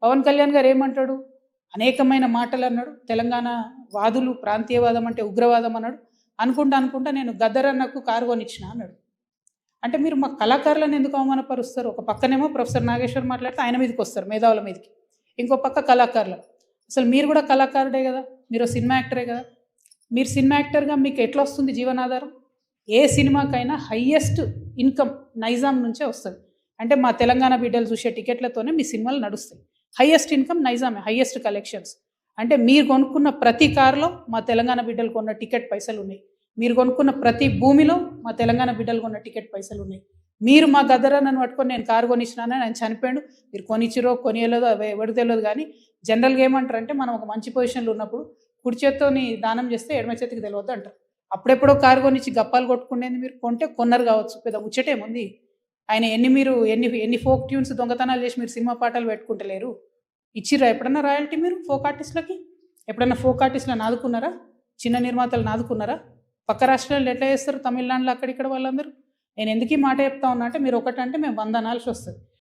పవన్ కళ్యాణ్ గారు ఏమంటాడు? అనేకమైన మాటలు అన్నాడు. తెలంగాణ వాదులు ప్రాంతీయవాదం అంటే ఉగ్రవాదం అన్నాడు. అనుకుంటా నేను గద్దరన్నకు కారు కొనిచ్చిన అన్నాడు. అంటే మీరు మా కళాకారులను ఎందుకు అవమానపరుస్తారు? ఒక పక్కనేమో ప్రొఫెసర్ నాగేశ్వర్ మాట్లాడితే ఆయన మీదకొస్తారు మేధావుల మీదకి. ఇంకో పక్క కళాకారులు. అసలు మీరు కూడా కళాకారుడే గదా! మీరు సినిమా యాక్టరే గదా! మీరు సినిమా యాక్టర్‌గా మీకు ఎట్లా వస్తుంది జీవనాధారం? ఏ సినిమాకైనా హైయెస్ట్ ఇన్‌కమ్ నైజాం నుంచే వస్తది. అంటే మా తెలంగాణ బిడ్డలు చూసే టికెట్లతోనే మీ సినిమాలు నడుస్తాయి. హైయెస్ట్ ఇన్‌కమ్ నైజామే. Highest collections. అంటే మీరు కొనుక్కున్న ప్రతి కార్‌లో మా తెలంగాణ బిడ్డలు కొన్న టికెట్ పైసలున్నాయి. మీరు కొనుక్కున్న ప్రతి భూమిలో మా తెలంగాణ బిడ్డలు కొన్న టికెట్ పైసలున్నాయి. మీరు మా గద్దరన్నను పట్టుకొని నేను కారు కొనిచ్చినానని ఆయన చనిపోయిండు. మీరు కొనిచ్చిరో కొనియలేదో అవి ఎవరికి తెలవదు గానీ జనరల్‌గా ఏమంటారంటే మనం ఒక మంచి పొజిషన్‌లో ఉన్నప్పుడు కుడి చేత్తోని దానం చేస్తే ఎడమ చేతికి తెలవద్దు అంటారు. అప్పుడెప్పుడో కారు కొనిచ్చి గప్పాలు కొట్టుకునేది మీరు కొంటే కొన్నారు కావచ్చు. పెద్ద ముచ్చటేముంది. ఆయన ఎన్ని ఫోక్ ట్యూన్స్ దొంగతనాలు చేసి మీరు సినిమా పాటలు పెట్టుకుంటలేరు. ఇచ్చిర్రా ఎప్పుడన్నా రాయల్టీ మీరు ఫోక్ ఆర్టిస్ట్‌లకి? ఎప్పుడన్నా ఫోక్ ఆర్టిస్ట్‌లని ఆదుకున్నారా? చిన్న నిర్మాతలను ఆదుకున్నారా? పక్క రాష్ట్రాల్లో ఎట్లా చేస్తారు తమిళనాడులో అక్కడిక్కడ వాళ్ళందరూ? నేను ఎందుకు ఈ మాట చెప్తా ఉన్నా అంటే మీరు ఒకటంటే మేము 100 అనాల్సొస్తది.